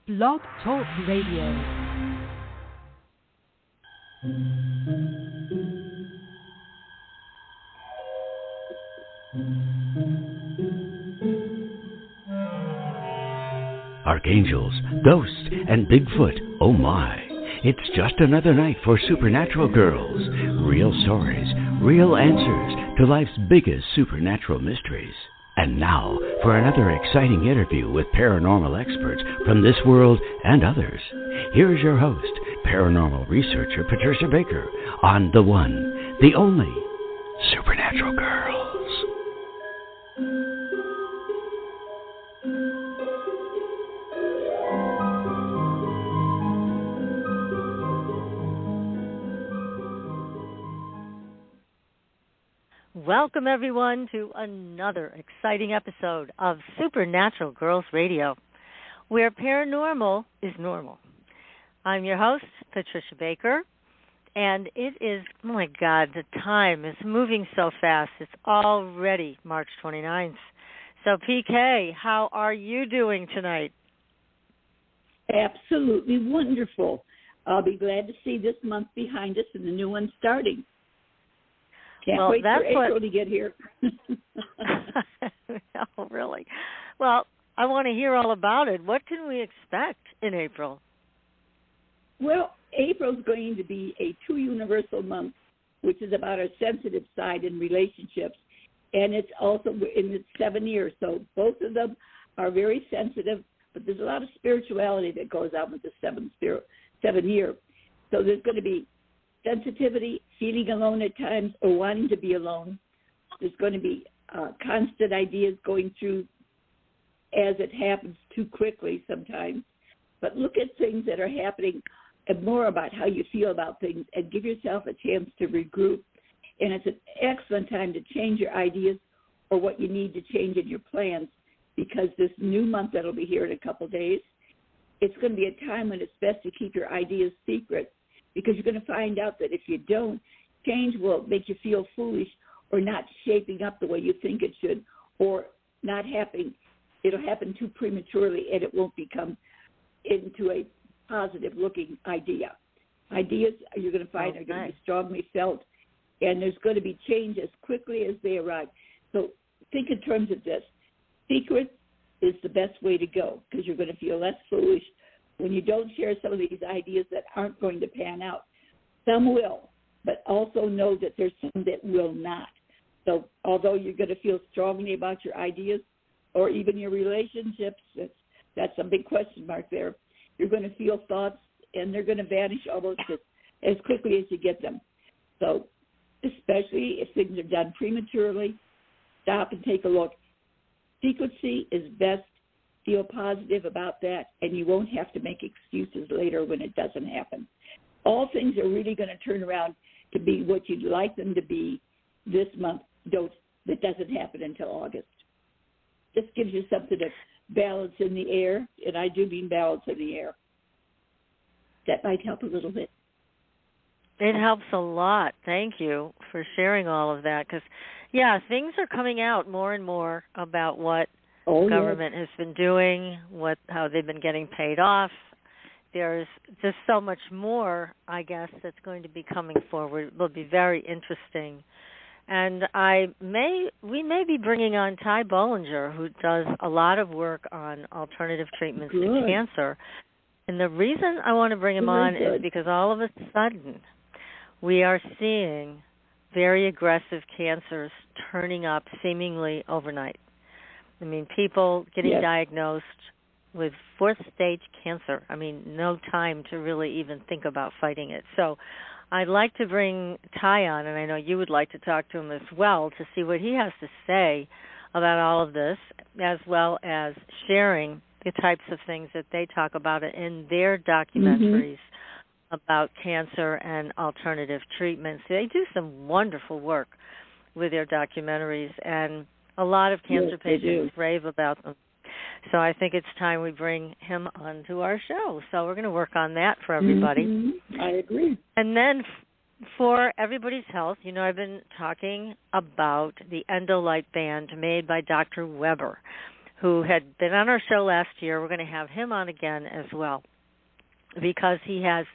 Blog Talk Radio. Archangels, ghosts, and Bigfoot, oh my. It's just another night for Supernatural Girls. Real stories, real answers to life's biggest supernatural mysteries. And now for another exciting interview with paranormal experts from this world and others. Here's your host, paranormal researcher Patricia Baker, on the one, the only Supernatural Girls. Welcome, everyone, to another exciting episode of Supernatural Girls Radio, where paranormal is normal. I'm your host, Patricia Baker, and it is, oh my God, the time is moving so fast. It's already March 29th. So, PK, how are you doing tonight? Absolutely wonderful. I'll be glad to see this month behind us and the new one starting. Can't wait for April to get here. Oh, really? Well, I want to hear all about it. What can we expect in April? Well, April's going to be a true universal month, which is about our sensitive side in relationships, and it's also in its 7 years. So both of them are very sensitive, but there's a lot of spirituality that goes on with the 7 year. So there's going to be sensitivity, feeling alone at times, or wanting to be alone. There's going to be constant ideas going through as it happens too quickly sometimes. But look at things that are happening and more about how you feel about things and give yourself a chance to regroup. And it's an excellent time to change your ideas or what you need to change in your plans, because this new month that'll be here in a couple of days, it's going to be a time when it's best to keep your ideas secret, because you're going to find out that if you don't, change will make you feel foolish or not shaping up the way you think it should, or not happening. It'll happen too prematurely, and it won't become into a positive-looking idea. Ideas, you're going to find, are going to be strongly felt, and there's going to be change as quickly as they arrive. So think in terms of this. Secret is the best way to go, because you're going to feel less foolish when you don't share some of these ideas that aren't going to pan out. Some will, but also know that there's some that will not. So although you're going to feel strongly about your ideas or even your relationships, that's a big question mark there. You're going to feel thoughts, and they're going to vanish almost as quickly as you get them. So especially if things are done prematurely, stop and take a look. Secrecy is best. Feel positive about that, and you won't have to make excuses later when it doesn't happen. All things are really going to turn around to be what you'd like them to be this month. That doesn't happen until August. This gives you something to balance in the air, and I do mean balance in the air. That might help a little bit. It helps a lot. Thank you for sharing all of that, because, things are coming out more and more about what government has been doing, how they've been getting paid off. There's just so much more, I guess, that's going to be coming forward. It will be very interesting. And we may be bringing on Ty Bollinger, who does a lot of work on alternative treatments to cancer. And the reason I want to bring him on is because all of a sudden we are seeing very aggressive cancers turning up seemingly overnight. I mean, people getting diagnosed with fourth-stage cancer. I mean, no time to really even think about fighting it. So I'd like to bring Ty on, and I know you would like to talk to him as well, to see what he has to say about all of this, as well as sharing the types of things that they talk about in their documentaries about cancer and alternative treatments. They do some wonderful work with their documentaries, and a lot of cancer patients rave about them. So I think it's time we bring him onto our show. So we're going to work on that for everybody. I agree. And then for everybody's health, I've been talking about the Endolight band made by Dr. Weber. who had been on our show last year. We're going to have him on again as well, because he has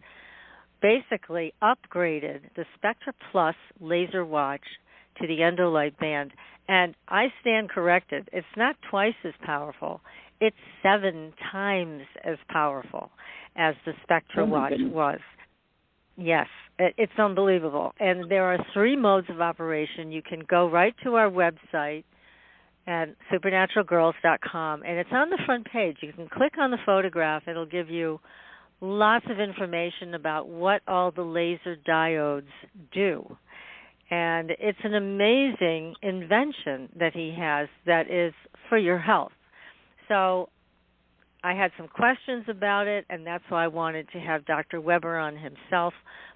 basically upgraded the Spectra Plus laser watch to the Endolight band. And I stand corrected. It's not twice as powerful. It's 7 times as powerful as the Spectra watch was. Yes, it's unbelievable. And there are 3 modes of operation. You can go right to our website at supernaturalgirls.com, and it's on the front page. You can click on the photograph. It'll give you lots of information about what all the laser diodes do. And it's an amazing invention that he has that is for your health. So I had some questions about it, and that's why I wanted to have Dr. Weber on himself.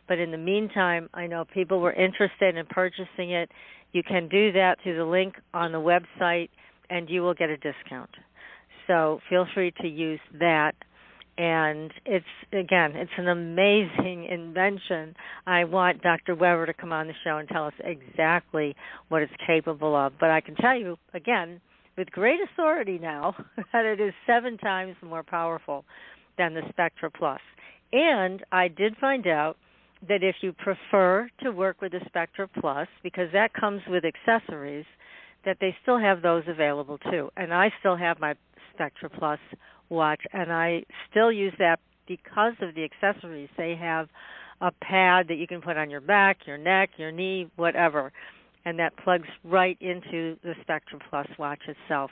But in the meantime, I know people were interested in purchasing it. You can do that through the link on the website, and you will get a discount. So feel free to use that. And it's an amazing invention. I want Dr. Weber to come on the show and tell us exactly what it's capable of. But I can tell you, again, with great authority now, that it is 7 times more powerful than the Spectra Plus. And I did find out that if you prefer to work with the Spectra Plus, because that comes with accessories, that they still have those available too. And I still have my Spectra Plus watch, and I still use that because of the accessories. They have a pad that you can put on your back, your neck, your knee, whatever, and that plugs right into the Spectra Plus watch itself.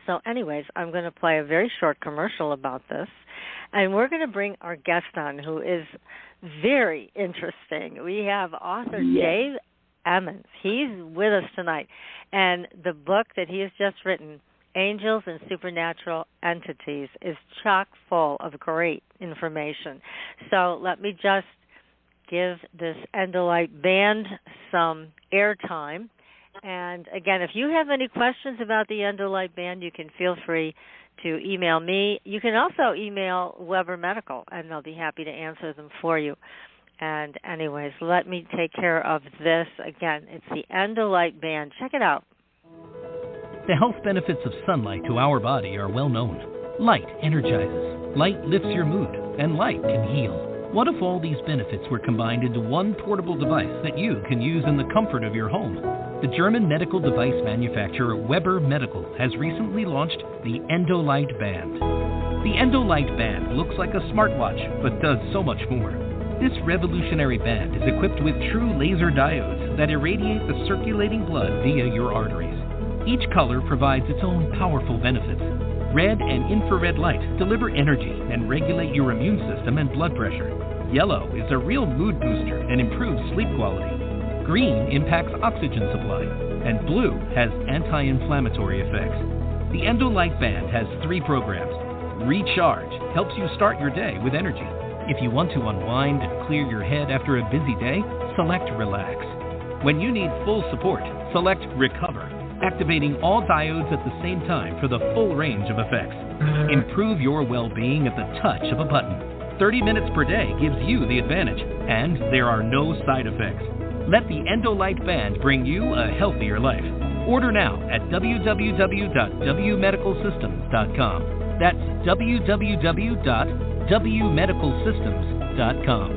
So anyways, I'm going to play a very short commercial about this, and we're going to bring our guest on, who is very interesting. We have author Dave Emmons. He's with us tonight, and the book that he has just written, Angels and Supernatural Entities, is chock full of great information. So let me just give this Endolight band some airtime. And again, if you have any questions about the Endolight band, you can feel free to email me. You can also email Weber Medical, and they'll be happy to answer them for you. And anyways, let me take care of this. Again, it's the Endolight band. Check it out. The health benefits of sunlight to our body are well known. Light energizes, light lifts your mood, and light can heal. What if all these benefits were combined into one portable device that you can use in the comfort of your home? The German medical device manufacturer Weber Medical has recently launched the Endolight Band. The Endolight Band looks like a smartwatch, but does so much more. This revolutionary band is equipped with true laser diodes that irradiate the circulating blood via your arteries. Each color provides its own powerful benefits. Red and infrared light deliver energy and regulate your immune system and blood pressure. Yellow is a real mood booster and improves sleep quality. Green impacts oxygen supply, and blue has anti-inflammatory effects. The Endolight Band has 3 programs. Recharge helps you start your day with energy. If you want to unwind and clear your head after a busy day, select Relax. When you need full support, select Recover, activating all diodes at the same time for the full range of effects. Improve your well-being at the touch of a button. 30 minutes per day gives you the advantage, and there are no side effects. Let the Endolight Band bring you a healthier life. Order now at www.wmedicalsystems.com. That's www.wmedicalsystems.com.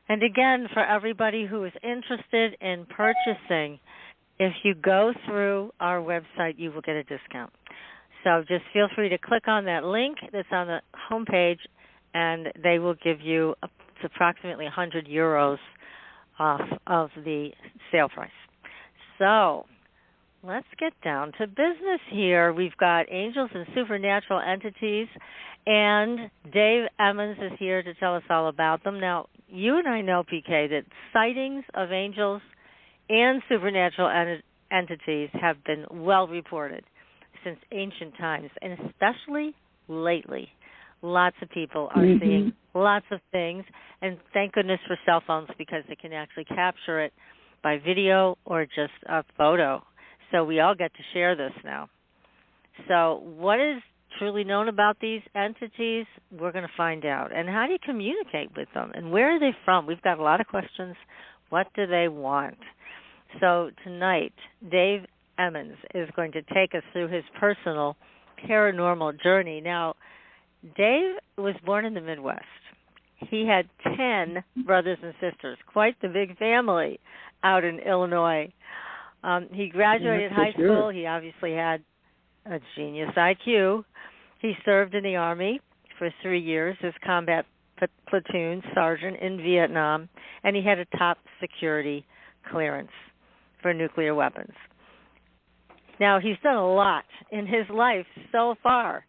And again, for everybody who is interested in purchasing, if you go through our website, you will get a discount. So just feel free to click on that link that's on the homepage, and they will give you approximately 100 euros off of the sale price. So let's get down to business here. We've got Angels and Supernatural Entities, and Dave Emmons is here to tell us all about them. Now, you and I know, PK, that sightings of angels and supernatural entities have been well reported since ancient times, and especially lately. Lots of people are seeing lots of things, and thank goodness for cell phones, because they can actually capture it by video or just a photo. So we all get to share this now. So what is truly known about these entities? We're going to find out. And how do you communicate with them? And where are they from? We've got a lot of questions. What do they want? So tonight, Dave Emmons is going to take us through his personal paranormal journey. Now, Dave was born in the Midwest. He had 10 brothers and sisters, quite the big family out in Illinois. He graduated high school. He obviously had a genius IQ. He served in the Army for 3 years as combat platoon sergeant in Vietnam, and he had a top security clearance for nuclear weapons. Now, he's done a lot in his life so far.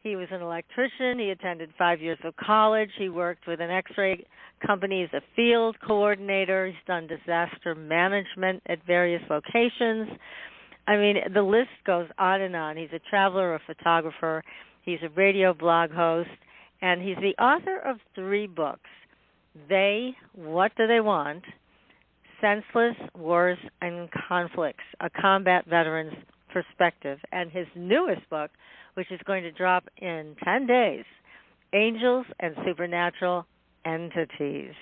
He was an electrician. He attended 5 years of college. He worked with an X-ray company as a field coordinator. He's done disaster management at various locations. I mean, the list goes on and on. He's a traveler, a photographer. He's a radio blog host, and he's the author of 3 books, They, What Do They Want?, Senseless Wars and Conflicts, A Combat Veteran's Perspective, and his newest book, which is going to drop in 10 days, Angels and Supernatural Entities.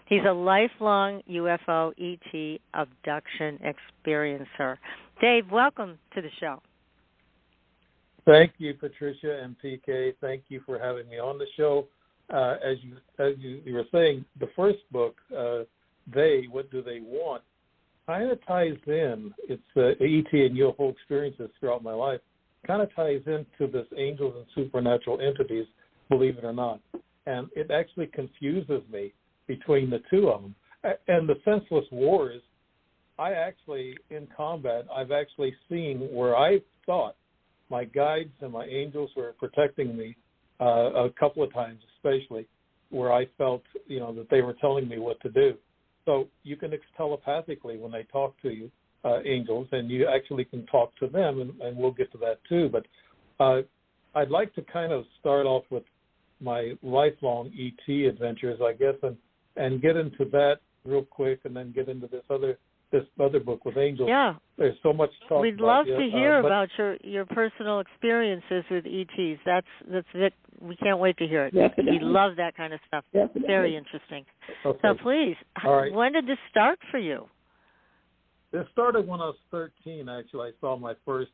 He's a lifelong UFO ET abduction experiencer. Dave, welcome to the show. Thank you, Patricia and PK. Thank you for having me on the show. As you were saying, the first book, They, What Do They Want?, kind of ties in. It's ET and UFO experiences throughout my life. Kind of ties into this angels and supernatural entities, believe it or not. And it actually confuses me between the two of them. And the senseless wars, I actually, in combat, I've actually seen where I thought my guides and my angels were protecting me a couple of times, especially, where I felt, that they were telling me what to do. So you can telepathically, when they talk to you, angels, and you actually can talk to them, and we'll get to that too. But I'd like to kind of start off with my lifelong ET adventures, I guess, and get into that real quick, and then get into this other book with angels. Yeah. There's so much to talk We'd about. love to hear about your personal experiences with ETs. That's it. We can't wait to hear it. Definitely. We love that kind of stuff. Definitely. Very interesting. Okay. So please, All right. When did this start for you? It started when I was 13, actually. I saw my first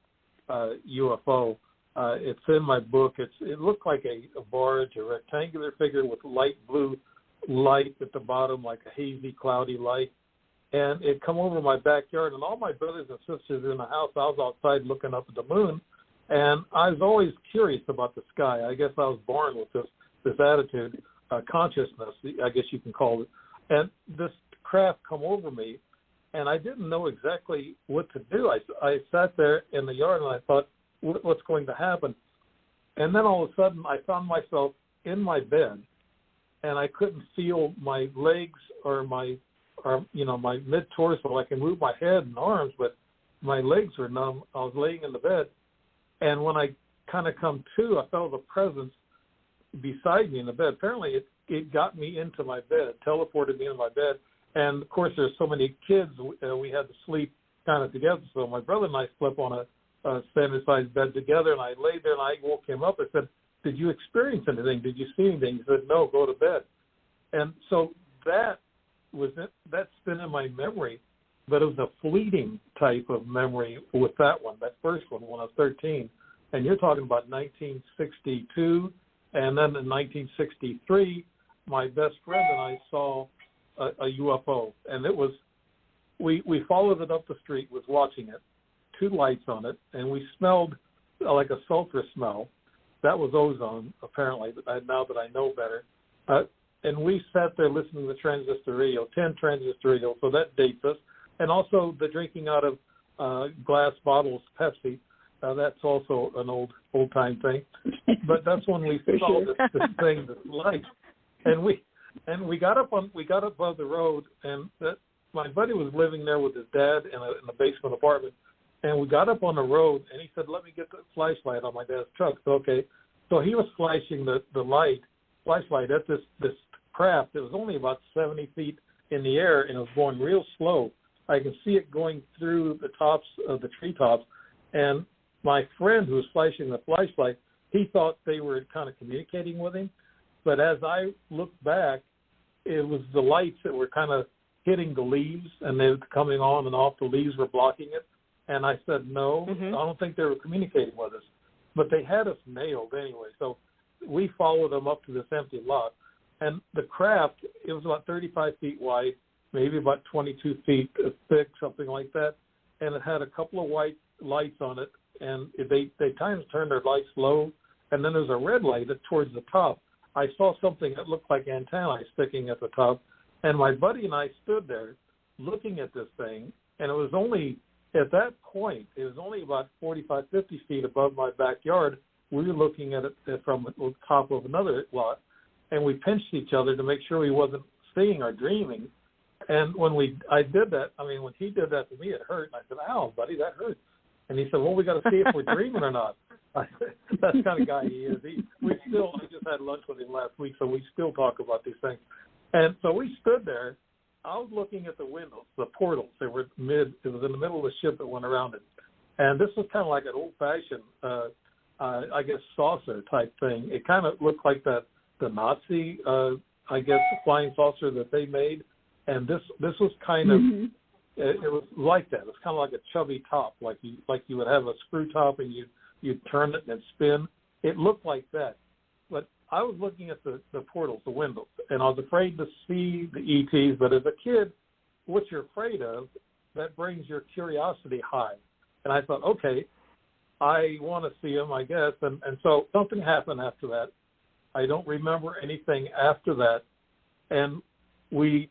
UFO. It's in my book. It looked like a barge, a rectangular figure with light blue light at the bottom, like a hazy, cloudy light. And it come over my backyard, and all my brothers and sisters in the house, I was outside looking up at the moon, and I was always curious about the sky. I guess I was born with this attitude, consciousness, I guess you can call it. And this craft come over me, and I didn't know exactly what to do. I sat there in the yard, and I thought, what's going to happen? And then all of a sudden, I found myself in my bed, and I couldn't feel my legs or my mid-torso. I can move my head and arms, but my legs were numb. I was laying in the bed, and when I kind of come to, I felt a presence beside me in the bed. Apparently, it got me into my bed. It teleported me into my bed. And, of course, there's so many kids, we had to sleep kind of together. So my brother and I slept on a standard-sized bed together, and I laid there, and I woke him up. I said, did you experience anything? Did you see anything? He said, no, go to bed. And so that's been in my memory, but it was a fleeting type of memory with that one, that first one, when I was 13. And you're talking about 1962, and then in 1963, my best friend and I saw a UFO, and it was, we followed it up the street, was watching it, 2 lights on it, and we smelled like a sulfur smell. That was ozone, apparently, now that I know better. And we sat there listening to the transistor radio, 10 transistor radio, so that dates us. And also the drinking out of glass bottles, Pepsi, that's also an old-time thing. But that's when we saw this thing, this light. And we got up above the road, and my buddy was living there with his dad in a basement apartment. And we got up on the road, and he said, let me get the flashlight on my dad's truck. So, okay. So he was flashing the flashlight at this craft. It was only about 70 feet in the air, and it was going real slow. I can see it going through the tops of the treetops. And my friend who was flashing the flashlight, he thought they were kind of communicating with him. But as I looked back, it was the lights that were kind of hitting the leaves, and they were coming on and off. The leaves were blocking it. And I said, no, I don't think they were communicating with us. But they had us nailed anyway. So we followed them up to this empty lot. And the craft, it was about 35 feet wide, maybe about 22 feet thick, something like that. And it had a couple of white lights on it. And they kind of turned their lights low. And then there's a red light towards the top. I saw something that looked like antennae sticking at the top. And my buddy and I stood there looking at this thing. And it was only, at that point, it was only about 45, 50 feet above my backyard. We were looking at it from the top of another lot. And we pinched each other to make sure he wasn't seeing or dreaming. And when I did that, when he did that to me, it hurt. And I said, ow, buddy, that hurt. And he said, well, we got to see if we're dreaming or not. That's the kind of guy he is. I just had lunch with him last week, so we still talk about these things. And so we stood there. I was looking at the windows, the portals. It was in the middle of the ship that went around it. And this was kind of like an old-fashioned, saucer type thing. It kind of looked like the Nazi, flying saucer that they made. And this was kind of, it was like that. It was kind of like a chubby top, like you would have a screw top and you'd turn it and it'd spin. It looked like that. But I was looking at the portals, the windows, and I was afraid to see the ETs. But as a kid, what you're afraid of, that brings your curiosity high. And I thought, okay, I want to see them, I guess. And so something happened after that. I don't remember anything after that. And we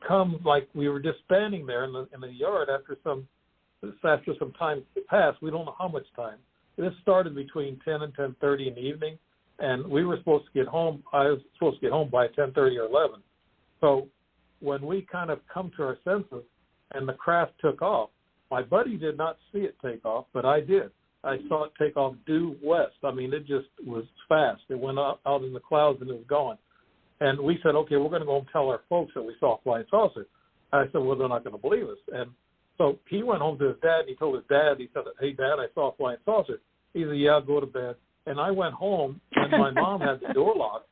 come like we were just standing there in the yard after some time passed. We don't know how much time. This started between 10 and 10:30 in the evening, and we were supposed to get home. I was supposed to get home by 10:30 or 11. So when we kind of come to our senses and the craft took off, my buddy did not see it take off, but I did. I saw it take off due west. It just was fast. It went out in the clouds and it was gone. And we said, okay, we're going to go and tell our folks that we saw a flying saucer. I said, well, they're not going to believe us. And so he went home to his dad, and he told his dad, he said, hey, Dad, I saw a flying saucer. He said, yeah, go to bed. And I went home, and my mom had the door locked.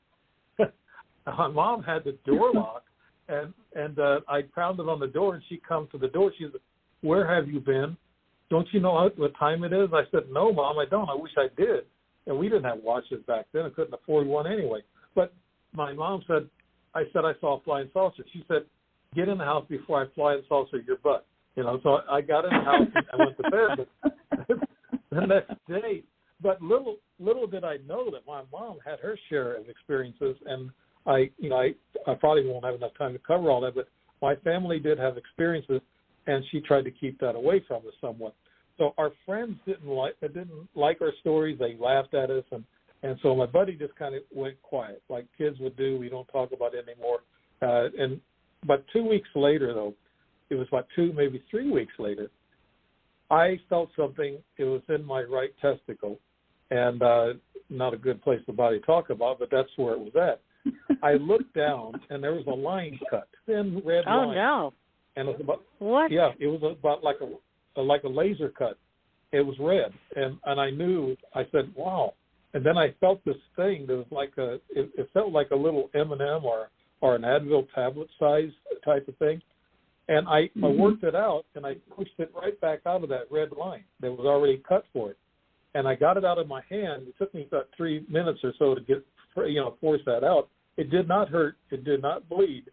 My mom had the door locked, and I pounded on the door, and she come to the door. She said, where have you been? Don't you know what time it is? I said, no, Mom, I don't. I wish I did. And we didn't have watches back then. I couldn't afford one anyway. But my mom said, I saw a flying saucer. She said, get in the house before I fly and saucer your butt. So I got in the house and I went to bed the next day. But little did I know that my mom had her share of experiences, and I probably won't have enough time to cover all that, but my family did have experiences, and she tried to keep that away from us somewhat. So our friends didn't like our stories. They laughed at us, and so my buddy just kind of went quiet, like kids would do. We don't talk about it anymore. But 2 weeks later, though, it was about 2, maybe 3 weeks later, I felt something. It was in my right testicle, and not a good place to body talk about, but that's where it was at. I looked down, and there was a line cut, thin red line. Oh, no. And it was about, what? Yeah, it was about like a laser cut. It was red, and I knew. I said, "Wow!" And then I felt this thing that was like it felt like a little M&M or an Advil tablet size type of thing. And I worked it out, and I pushed it right back out of that red line that was already cut for it. And I got it out of my hand. It took me about 3 minutes or so to force that out. It did not hurt. It did not bleed.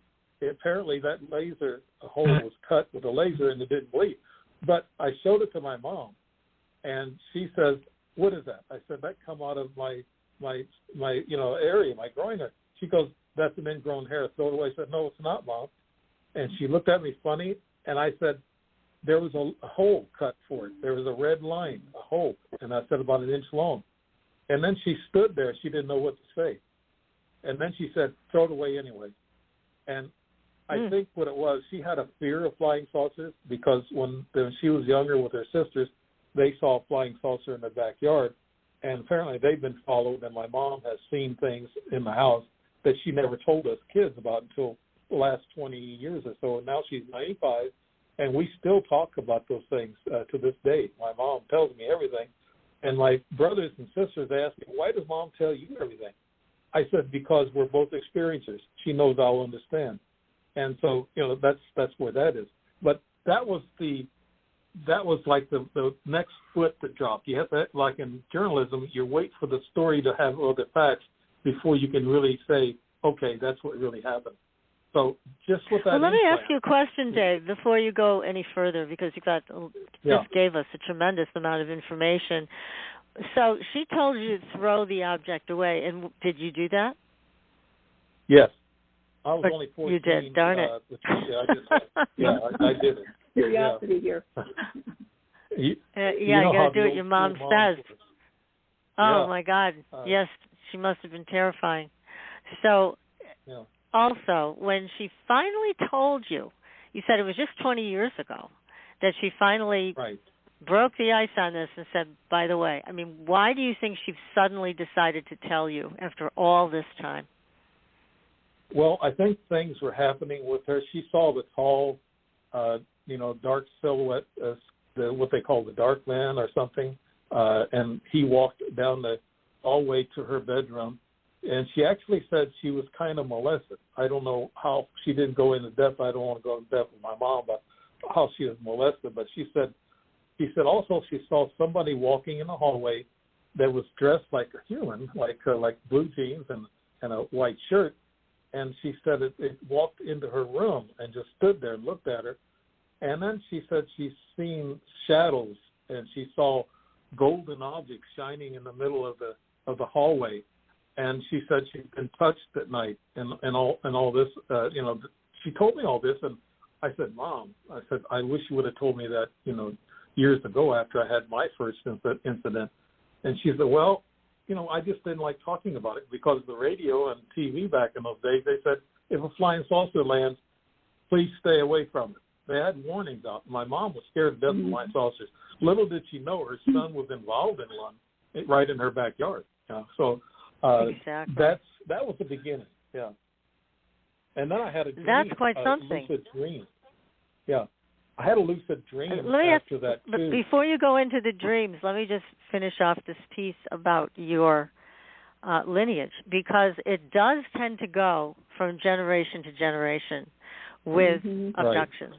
Apparently that laser hole was cut with a laser, and it didn't bleed. But I showed it to my mom, and she says, "What is that?" I said, "That come out of my area, my groin hair." She goes, "That's an ingrown hair. Throw it away." I said, "No, it's not, Mom." And she looked at me funny, and I said, there was a hole cut for it. There was a red line, a hole, and I said about 1 inch long. And then she stood there. She didn't know what to say. And then she said, throw it away anyway. And I think what it was, she had a fear of flying saucers because when she was younger with her sisters, they saw a flying saucer in their backyard. And apparently they've been followed, and my mom has seen things in the house that she never told us kids about until the last 20 years or so. And now she's 95, and we still talk about those things to this day. My mom tells me everything. And my brothers and sisters ask me, why does Mom tell you everything? I said, because we're both experiencers. She knows I'll understand. And so, that's where that is. But that was like the next foot that dropped. You have to, like in journalism, you wait for the story to have all the facts before you can really say, okay, that's what really happened. So just with that. Well, let me ask you a question, Dave, before you go any further, because this gave us a tremendous amount of information. So she told you to throw the object away, and did you do that? Yes. I was only 14. You did, darn it. I did it. Curiosity here. You got to do what your mom says. Oh, my God. Yes, she must have been terrifying. So, also, when she finally told you, you said it was just 20 years ago, that she finally broke the ice on this and said, by the way, I mean, why do you think she suddenly decided to tell you after all this time? Well, I think things were happening with her. She saw the tall, dark silhouette, what they call the dark man or something, and he walked down the hallway to her bedroom. And she actually said she was kind of molested. I don't know how, she didn't go into depth. I don't want to go into depth with my mom about how she was molested, but she said also she saw somebody walking in the hallway that was dressed like a human, like blue jeans and a white shirt. And she said it walked into her room and just stood there and looked at her. And then she said she's seen shadows, and she saw golden objects shining in the middle of the hallway. And she said she'd been touched at night and all this. She told me all this, and I said, Mom, I wish you would have told me that, years ago after I had my first incident. And she said, well, I just didn't like talking about it because the radio and TV back in those days, they said, if a flying saucer lands, please stay away from it. They had warnings out. My mom was scared to death of flying saucers. Little did she know her son was involved in one right in her backyard. So exactly. That was the beginning. Yeah. And then I had a dream. That's quite something. Lucid dream. Yeah. I had a lucid dream after that too. But before you go into the dreams, let me just finish off this piece about your lineage, because it does tend to go from generation to generation with abductions.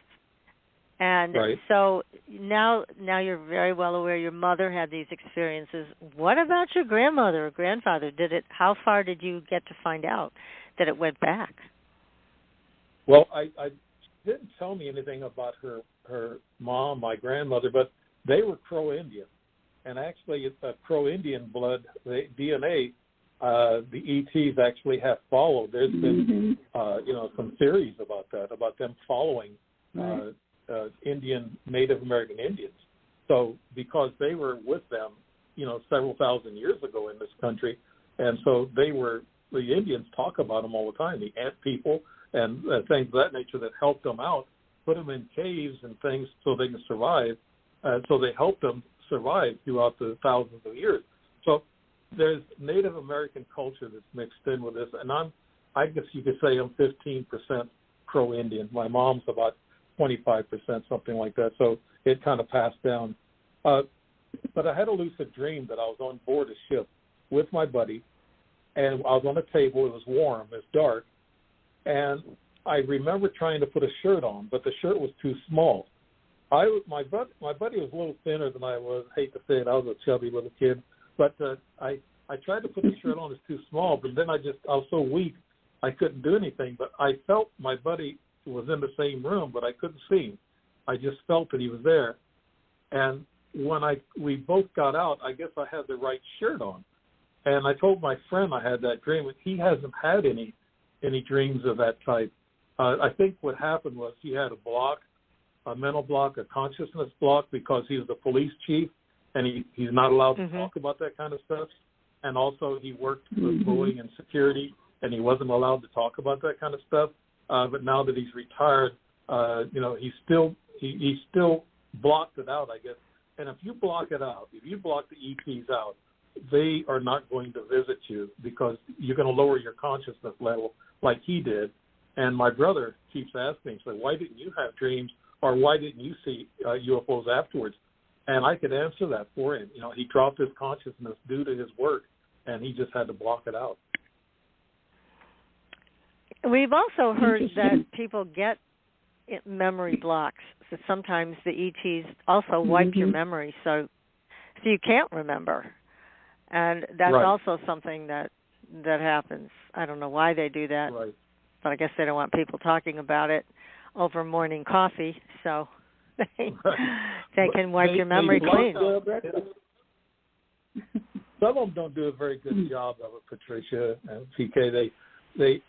And so now you're very well aware your mother had these experiences. What about your grandmother or grandfather? How far did you get to find out that it went back? Well, I didn't tell me anything about her mom, my grandmother, but they were Crow-Indian. And actually, it's Crow-Indian blood, the DNA, the ETs actually have followed. There's been, some theories about that, about them following Native American Indians. So because they were with them, several thousand years ago in this country, and so the Indians talk about them all the time, the ant people and things of that nature that helped them out, put them in caves and things so they can survive. So they helped them survive throughout the thousands of years. So there's Native American culture that's mixed in with this, and I guess you could say I'm 15% Crow-Indian. My mom's about 25%, something like that. So it kind of passed down. But I had a lucid dream that I was on board a ship with my buddy, and I was on a table. It was warm. It was dark. And I remember trying to put a shirt on, but the shirt was too small. My buddy was a little thinner than I was. I hate to say it. I was a chubby little kid. But I tried to put the shirt on. It's too small. But then I was so weak, I couldn't do anything. But I felt my buddy was in the same room, but I couldn't see him. I just felt that he was there. And when we both got out, I guess I had the right shirt on. And I told my friend I had that dream. He hasn't had any dreams of that type. I think what happened was he had a mental block, a consciousness block, because he was the police chief, and he's not allowed to talk about that kind of stuff. And also he worked with Boeing and security, and he wasn't allowed to talk about that kind of stuff. But now that he's retired, he still blocked it out, I guess. And if you block it out, if you block the ETs out, they are not going to visit you because you're going to lower your consciousness level like he did. And my brother keeps asking, so why didn't you have dreams, or why didn't you see UFOs afterwards? And I could answer that for him. He dropped his consciousness due to his work, and he just had to block it out. We've also heard that people get memory blocks. So sometimes the ETs also wipe your memory, so you can't remember. And that's also something that happens. I don't know why they do that, but I guess they don't want people talking about it over morning coffee, so they can wipe your memory clean. Some of them don't do a very good job of it, Patricia and PK.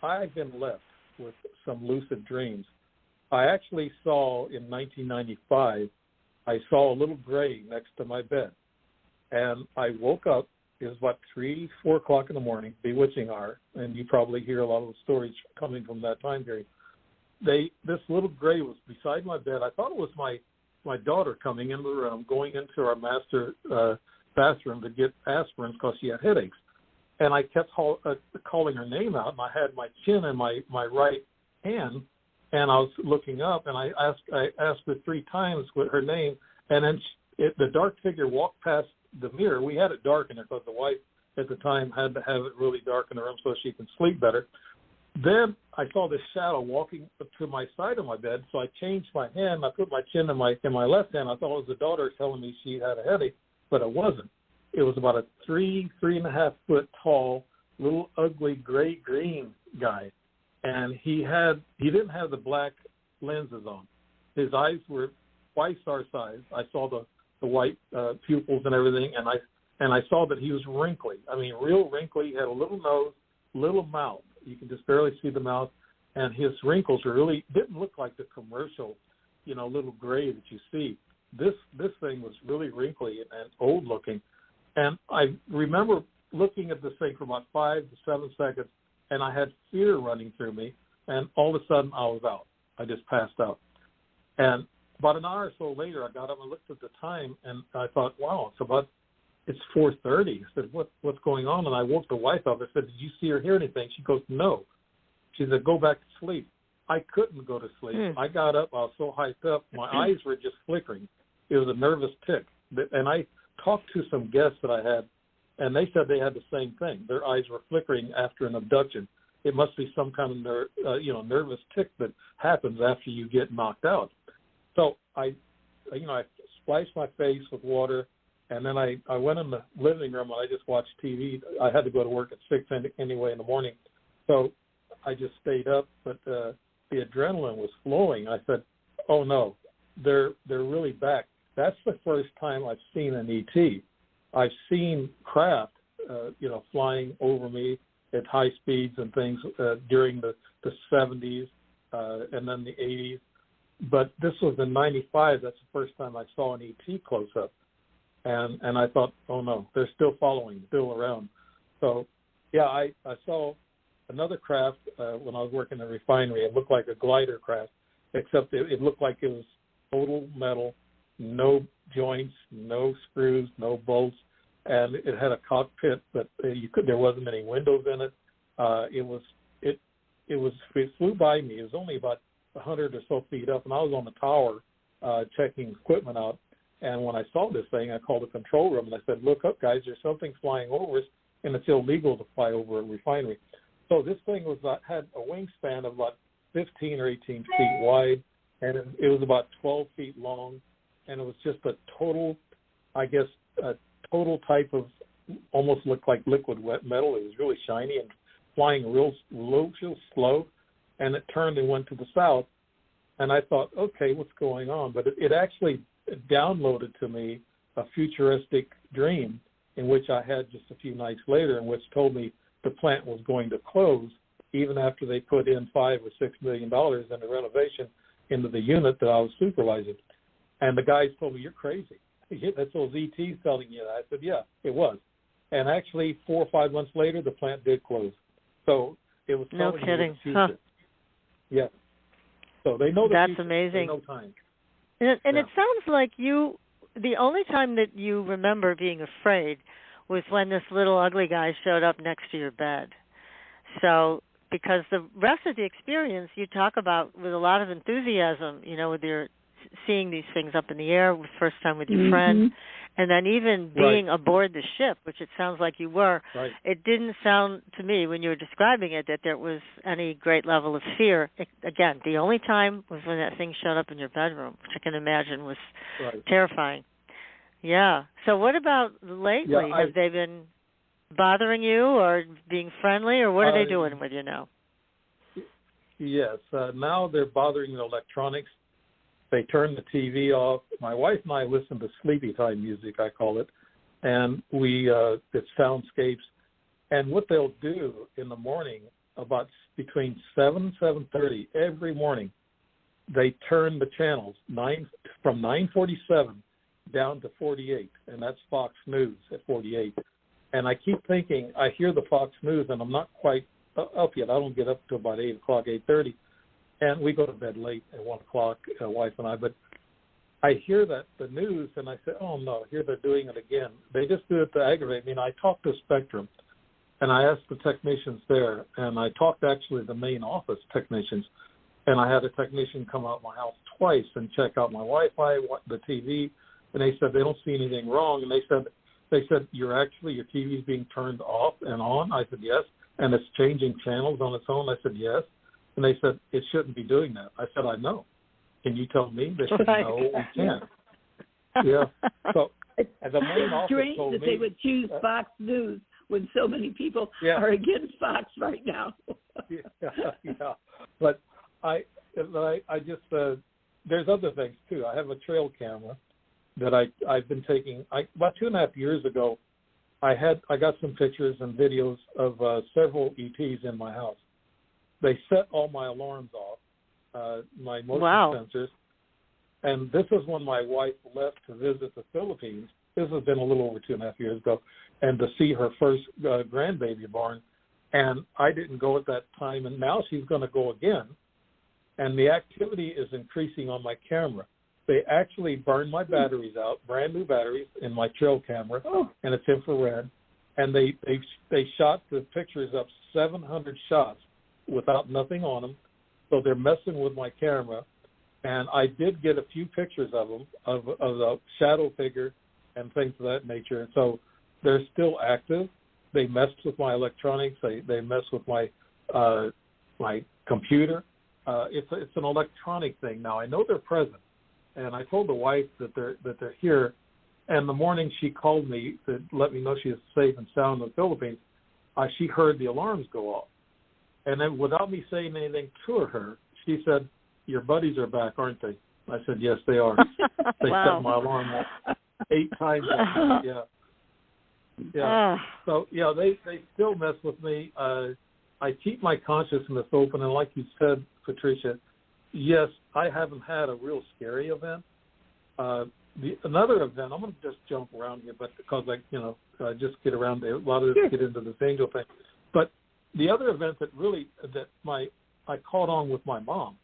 I've been left with some lucid dreams. I actually saw in 1995, I saw a little gray next to my bed. And I woke up, it was about 3, 4 o'clock in the morning, bewitching hour, and you probably hear a lot of the stories coming from that time period. This little gray was beside my bed. I thought it was my daughter coming into the room, going into our master bathroom to get aspirin because she had headaches. And I kept calling her name out, and I had my chin in my right hand, and I was looking up, and I asked her 3 times with her name, and then the dark figure walked past the mirror. We had it dark in there because the wife at the time had to have it really dark in the room so she can sleep better. Then I saw this shadow walking up to my side of my bed, so I changed my hand. I put my chin in my left hand. I thought it was the daughter telling me she had a headache, but it wasn't. It was about a 3.5 foot tall, little ugly gray-green guy, and he didn't have the black lenses on. His eyes were twice our size. I saw the white pupils and everything, and I saw that he was wrinkly. I mean, real wrinkly. He had a little nose, little mouth. You can just barely see the mouth, and his wrinkles really didn't look like the commercial, little gray that you see. This thing was really wrinkly and old looking. And I remember looking at this thing for about 5 to 7 seconds, and I had fear running through me, and all of a sudden I was out. I just passed out. And about an hour or so later, I got up and looked at the time, and I thought, wow, it's 4:30. I said, what's going on? And I woke the wife up. I said, did you see or hear anything? She goes, no. She said, go back to sleep. I couldn't go to sleep. I got up. I was so hyped up. My eyes were just flickering. It was a nervous tic. And I talked to some guests that I had, and they said they had the same thing. Their eyes were flickering after an abduction. It must be some kind of nervous tic that happens after you get knocked out. So I splashed my face with water, and then I went in the living room and I just watched TV. I had to go to work at 6 anyway in the morning, so I just stayed up. But the adrenaline was flowing. I said, "Oh no, they're really back." That's the first time I've seen an ET. I've seen craft, flying over me at high speeds and things during the 70s and then the 80s. But this was in 95. That's the first time I saw an ET close up. And I thought, oh, no, they're still following, still around. So, yeah, I saw another craft when I was working in the refinery. It looked like a glider craft, except it looked like it was total metal, no joints, no screws, no bolts, and it had a cockpit, but there wasn't any windows in it. It flew by me. It was only about 100 or so feet up, and I was on the tower checking equipment out. And when I saw this thing, I called the control room and I said, "Look up, guys! There's something flying over us, and it's illegal to fly over a refinery." So this thing had a wingspan of about 15 or 18 feet wide, and it was about 12 feet long. And it was just a total type of, almost looked like liquid wet metal. It was really shiny and flying real slow, and it turned and went to the south. And I thought, okay, what's going on? But it actually downloaded to me a futuristic dream in which I had just a few nights later, in which told me the plant was going to close even after they put in $5 or $6 million in the renovation into the unit that I was supervising. And the guys told me, "You're crazy. That's those ETs telling you that." I said, "Yeah, it was." And actually, 4 or 5 months later, the plant did close. So it was no kidding. The future. Huh. Yeah. So they know the That's future. amazing. They know time. And it sounds like the only time that you remember being afraid was when this little ugly guy showed up next to your bed. So, because the rest of the experience you talk about with a lot of enthusiasm, with your seeing these things up in the air, first time with your friend, and then even being aboard the ship, which it sounds like you were. Right. It didn't sound to me when you were describing it that there was any great level of fear. Again, the only time was when that thing showed up in your bedroom, which I can imagine was terrifying. Yeah. So what about lately? Yeah, Have they been bothering you or being friendly, or what are they doing with you now? Yes. Now they're bothering the electronics. They turn the TV off. My wife and I listen to sleepy time music, I call it, and it's soundscapes. And what they'll do in the morning, about between 7 and 7:30 every morning, they turn the channels from 9:47 down to 48, and that's Fox News at 48. And I keep thinking, I hear the Fox News, and I'm not quite up yet. I don't get up till about 8 o'clock, 8:30. And we go to bed late at 1 o'clock, wife and I. But I hear that the news, and I say, oh, no, here they're doing it again. They just do it to aggravate me. And I talked to Spectrum, and I asked the technicians there, and I talked actually to the main office technicians, and I had a technician come out my house twice and check out my Wi-Fi, the TV, and they said they don't see anything wrong. And they said your TV is being turned off and on. I said, yes. And it's changing channels on its own. I said, yes. And they said, it shouldn't be doing that. I said, I know. Can you tell me? They said, no, we can't. Yeah. So and the main office strange told that me, they would choose Fox News when so many people are against Fox right now. yeah. But I just, there's other things, too. I have a trail camera that I've been taking. About 2.5 years ago, I got some pictures and videos of several ETs in my house. They set all my alarms off, my motion sensors. And this is when my wife left to visit the Philippines. This has been a little over 2.5 years ago, and to see her first grandbaby born. And I didn't go at that time, and now she's going to go again. And the activity is increasing on my camera. They actually burned my batteries out, brand new batteries in my trail camera, and it's infrared. And they shot the pictures up 700 shots without nothing on them. So they're messing with my camera. And I did get a few pictures of them, of the shadow figure and things of that nature. So they're still active. They mess with my electronics. They mess with my my computer. It's an electronic thing now. I know they're present. And I told the wife that they're here. And the morning she called me to let me know she was safe and sound in the Philippines, she heard the alarms go off. And then without me saying anything to her, she said, your buddies are back, aren't they? I said, yes, they are. They set my alarm off 8 times. Yeah. So, they still mess with me. I keep my consciousness open. And like you said, Patricia, yes, I haven't had a real scary event. Another event, I'm going to just jump around here, but because I just get around a lot of this, get into this angel thing. But the other event that I caught on with my mom,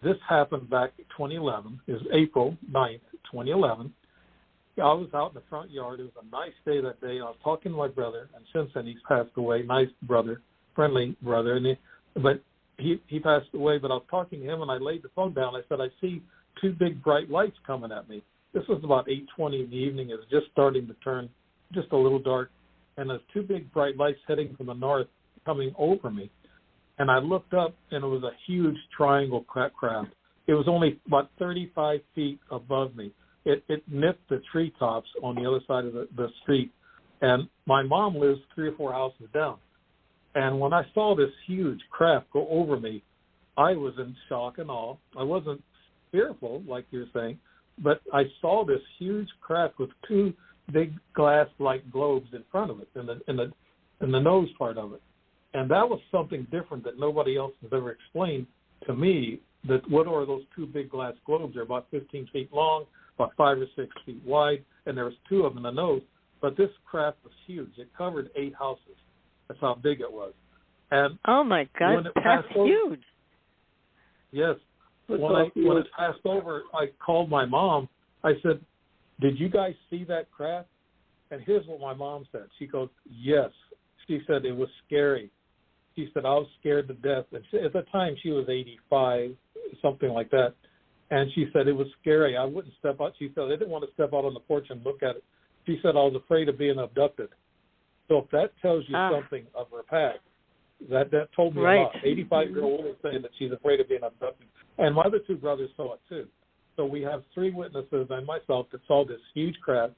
this happened back in 2011. It was April 9th, 2011. I was out in the front yard. It was a nice day that day. I was talking to my brother, and since then he's passed away. Nice brother, friendly brother. But he passed away, but I was talking to him, and I laid the phone down. I said, I see 2 big bright lights coming at me. This was about 8:20 in the evening. It was just starting to turn just a little dark, and there's 2 big bright lights heading from the north coming over me. And I looked up, and it was a huge triangle craft. It was only about 35 feet above me. It nipped the treetops on the other side of the street. And my mom lives 3 or 4 houses down. And when I saw this huge craft go over me, I was in shock and awe. I wasn't fearful, like you're saying, but I saw this huge craft with 2 big glass-like globes in front of it, in the nose part of it. And that was something different that nobody else has ever explained to me, that what are those 2 big glass globes? They're about 15 feet long, about 5 or 6 feet wide, and there was 2 of them in the nose. But this craft was huge. It covered 8 houses. That's how big it was. And oh, my God, that's huge. Yes. When it passed over, I called my mom. I said, did you guys see that craft? And here's what my mom said. She goes, yes. She said it was scary. She said, I was scared to death. And at the time, she was 85, something like that. And she said it was scary. I wouldn't step out. She said I didn't want to step out on the porch and look at it. She said I was afraid of being abducted. So if that tells you something of her past, that told me a lot. 85-year-old woman saying that she's afraid of being abducted. And my other two brothers saw it too. So we have 3 witnesses and myself that saw this huge craft.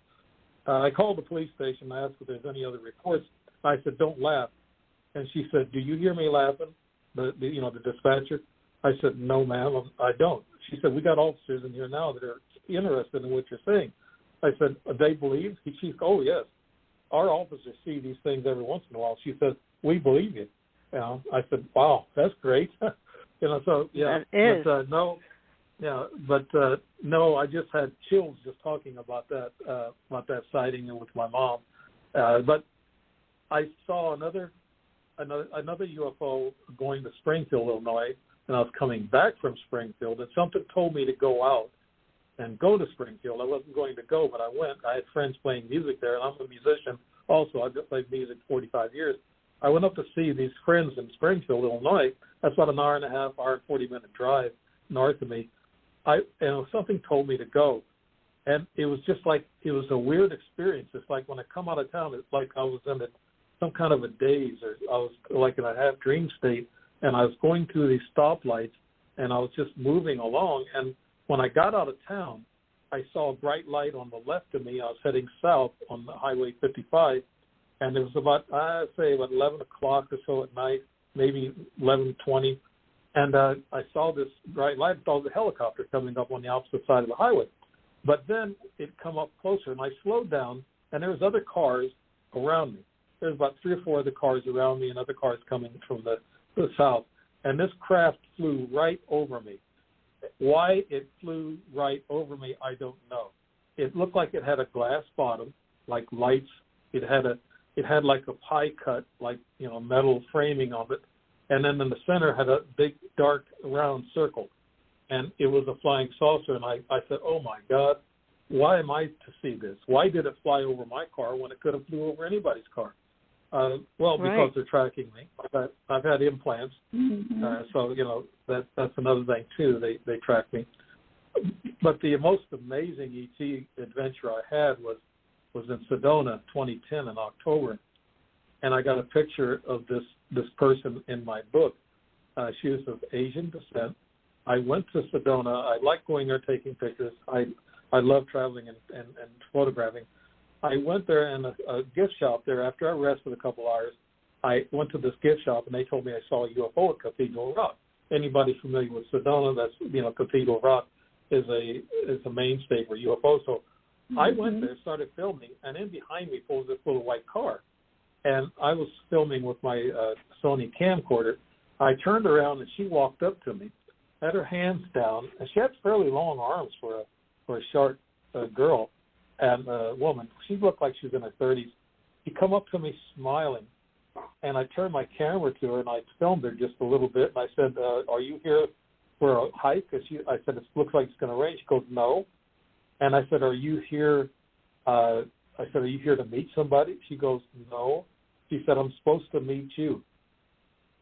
I called the police station. I asked if there's any other reports. I said, don't laugh. And she said, do you hear me laughing, the dispatcher? I said, no, ma'am, I don't. She said, we got officers in here now that are interested in what you're saying. I said, they believe? She said, oh, yes. Our officers see these things every once in a while. She says, we believe you. I said, wow, that's great. So, yeah. That is. But, no. Yeah, but no, I just had chills just talking about that sighting with my mom. But I saw another UFO going to Springfield, Illinois, and I was coming back from Springfield, and something told me to go out and go to Springfield. I wasn't going to go, but I went. I had friends playing music there, and I'm a musician also. I've played music 45 years. I went up to see these friends in Springfield, Illinois. That's about an hour and a half, hour and 40-minute drive north of me. Something told me to go, and it was just like it was a weird experience. It's like when I come out of town, it's like I was in some kind of a daze, or I was like in a half dream state, and I was going through these stoplights, and I was just moving along. And when I got out of town, I saw a bright light on the left of me. I was heading south on the Highway 55, and it was about 11 o'clock or so at night, maybe 11:20. And I saw this bright light. I saw the helicopter coming up on the opposite side of the highway. But then it come up closer, and I slowed down, and there was other cars around me. There was about 3 or 4 other cars around me and other cars coming from the south. And this craft flew right over me. Why it flew right over me, I don't know. It looked like it had a glass bottom, like lights. It had like a pie cut, like metal framing of it. And then in the center had a big, dark, round circle. And it was a flying saucer. And I said, oh, my God, why am I to see this? Why did it fly over my car when it could have flew over anybody's car? Because they're tracking me. I've had implants. Mm-hmm. So, that's another thing, too. They track me. But the most amazing ET adventure I had was in Sedona, 2010 in October. And I got a picture of this person in my book. She was of Asian descent. I went to Sedona. I like going there taking pictures. I love traveling and photographing. I went there in a gift shop there. After I rested a couple hours, I went to this gift shop, and they told me I saw a UFO at Cathedral Rock. Anybody familiar with Sedona, that's, Cathedral Rock is a mainstay for UFOs. So I went there, started filming, and in behind me pulls this little white car. And I was filming with my Sony camcorder. I turned around, and she walked up to me, had her hands down, and she had fairly long arms for a short girl and woman. She looked like she was in her 30s. She come up to me smiling, and I turned my camera to her, and I filmed her just a little bit. And I said, are you here for a hike? I said, it looks like it's going to rain. She goes, no. And I said, are you here to meet somebody? She goes, no. She said, I'm supposed to meet you.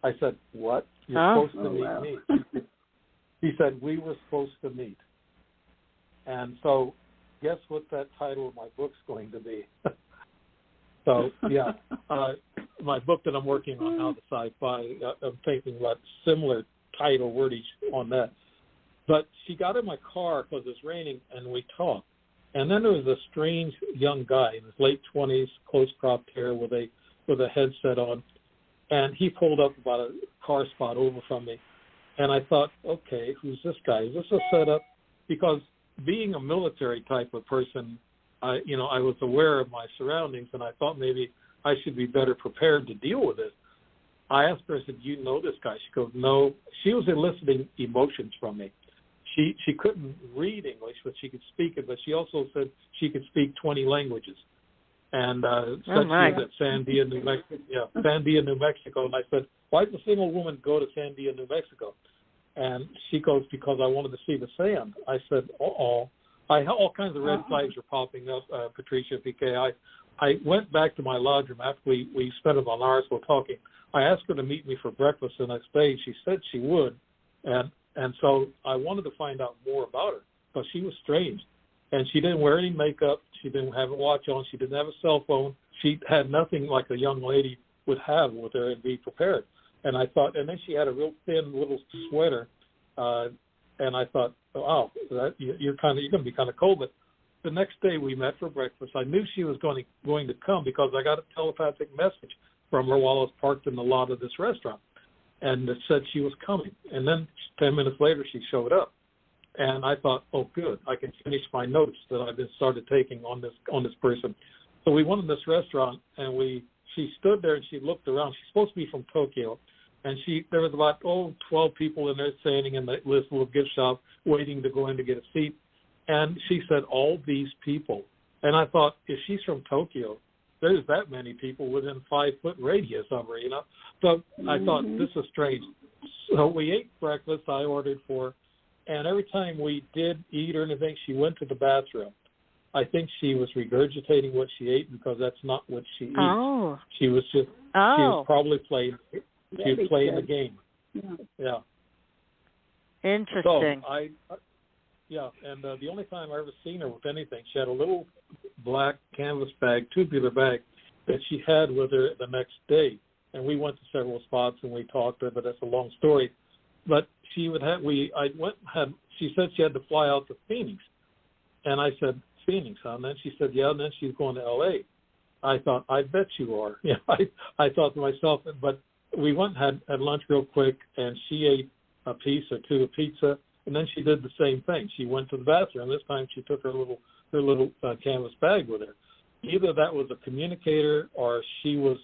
I said, what? You're supposed to meet me. She said, we were supposed to meet. And so guess what that title of my book's going to be? So, yeah, my book that I'm working on now, the sci-fi, I'm thinking about similar title wordage on that. But she got in my car because it's raining, and we talked. And then there was a strange young guy in his late 20s, close-cropped hair with a headset on, and he pulled up about a car spot over from me. And I thought, okay, who's this guy? Is this a setup? Because being a military type of person, I was aware of my surroundings, and I thought maybe I should be better prepared to deal with it. I asked her, I said, do you know this guy? She goes, no. She was eliciting emotions from me. She couldn't read English, but she could speak it. But she also said she could speak 20 languages. And she was at Sandia, New Mexico. Yeah, Sandia, New Mexico. And I said, why does a single woman go to Sandia, New Mexico? And she goes, because I wanted to see the sand. I said, all kinds of red flags are popping up, Patricia, PK. I went back to my lodge room after we spent about an hour or so talking. I asked her to meet me for breakfast the next day. She said she would. And And so I wanted to find out more about her because she was strange. And she didn't wear any makeup. She didn't have a watch on. She didn't have a cell phone. She had nothing like a young lady would have with her and be prepared. And I thought, and then she had a real thin little sweater. And I thought, wow, you're going to be kind of cold. But the next day we met for breakfast. I knew she was going to come because I got a telepathic message from her while I was parked in the lot of this restaurant. And it said she was coming. And then 10 minutes later, she showed up. And I thought, oh, good, I can finish my notes that I've been started taking on this person. So we went in this restaurant, and she stood there and she looked around. She's supposed to be from Tokyo, and there was about 12 people in there standing in this little gift shop waiting to go in to get a seat. And she said, all these people. And I thought, if she's from Tokyo, there's that many people within 5-foot radius of her, you know. So I thought, this is strange. So we ate breakfast. I ordered for. And every time we did eat or anything, she went to the bathroom. I think she was regurgitating what she ate because that's not what she eats. Oh. She was just, she was probably playing, she was playing the game. Yeah. Interesting. So and the only time I ever seen her with anything, she had a little black canvas bag, tubular bag, that she had with her the next day. And we went to several spots and we talked to her, but that's a long story. But she said she had to fly out to Phoenix. And I said, Phoenix, huh? And then she said, yeah, and then she's going to L.A. I thought, I bet you are. Yeah, I thought to myself, but we went and had lunch real quick, and she ate a piece or two of pizza, and then she did the same thing. She went to the bathroom. This time she took her little canvas bag with her. Either that was a communicator or she was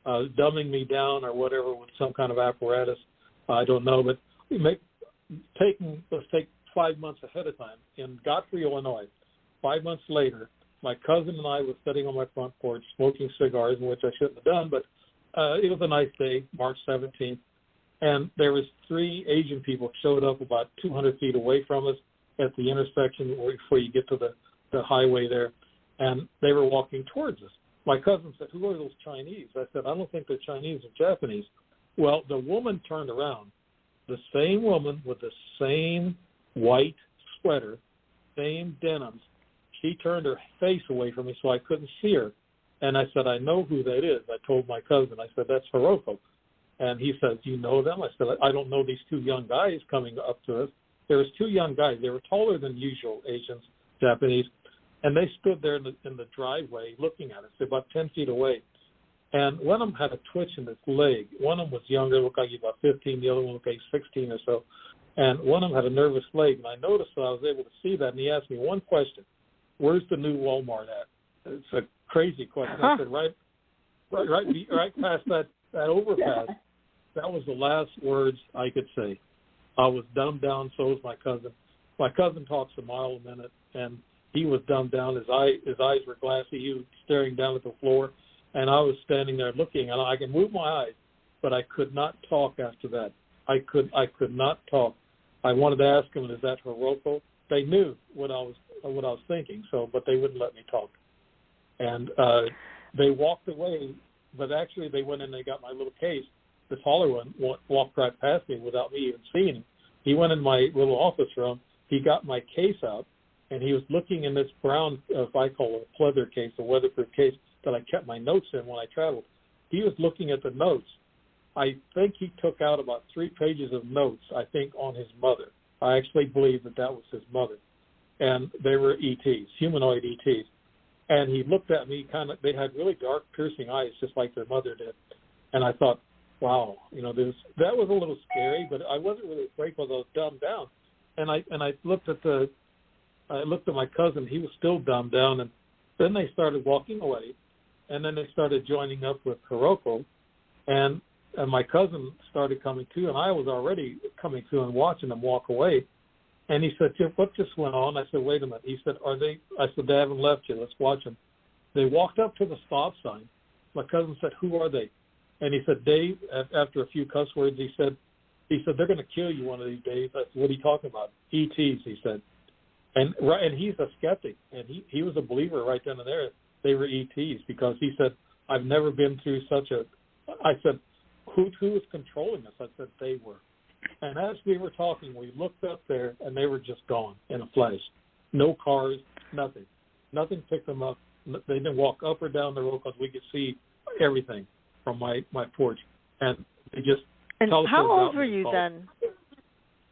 dumbing me down or whatever with some kind of apparatus. I don't know, but let's take 5 months ahead of time. In Godfrey, Illinois, 5 months later, my cousin and I were sitting on my front porch smoking cigars, which I shouldn't have done, but it was a nice day, March 17th, and there was 3 Asian people showed up about 200 feet away from us at the intersection before you get to the highway there, and they were walking towards us. My cousin said, who are those Chinese? I said, I don't think they're Chinese or Japanese. Well, the woman turned around, the same woman with the same white sweater, same denims. She turned her face away from me so I couldn't see her. And I said, I know who that is. I told my cousin. I said, that's Hiroko. And he said, do you know them? I said, I don't know these 2 young guys coming up to us. There was 2 young guys. They were taller than usual Asians, Japanese. And they stood there in the driveway looking at us. They're about 10 feet away. And one of them had a twitch in his leg. One of them was younger, looked like he was about 15. The other one looked like 16 or so. And one of them had a nervous leg. And I noticed that I was able to see that. And he asked me one question. Where's the new Walmart at? It's a crazy question. I said, right past that overpass. That was the last words I could say. I was dumbed down, so was my cousin. My cousin talks a mile a minute, and he was dumbed down. His eyes were glassy. He was staring down at the floor. And I was standing there looking, and I could move my eyes, but I could not talk after that. I could not talk. I wanted to ask him, is that Hiroko? They knew what I was thinking, but they wouldn't let me talk. And they walked away, but actually they went in and they got my little case. The taller one walked right past me without me even seeing him. He went in my little office room. He got my case out, and he was looking in this brown, if I call it a pleather case, a weatherproof case, that I kept my notes in when I traveled. He was looking at the notes. I think he took out about 3 pages of notes, I think, on his mother. I actually believe that was his mother. And they were ETs, humanoid ETs. And he looked at me they had really dark, piercing eyes, just like their mother did. And I thought, wow, that was a little scary, but I wasn't really afraid because I was dumbed down. And I looked at my cousin. He was still dumbed down. And then they started walking away. And then they started joining up with Hiroko, and my cousin started coming too, and I was already coming to and watching them walk away. And he said, Chip, what just went on? I said, wait a minute. He said, I said, they haven't left yet. Let's watch them. They walked up to the stop sign. My cousin said, who are they? And he said, Dave, after a few cuss words, he said, they're going to kill you one of these days. I said, what are you talking about? ETs, he said. And he's a skeptic, and he was a believer right then and there. They were ETs because he said, I've never been through I said, who was controlling us? I said, they were. And as we were talking, we looked up there, and they were just gone in a flash. No cars, nothing. Nothing picked them up. They didn't walk up or down the road because we could see everything from my porch. And they just And how old were you then?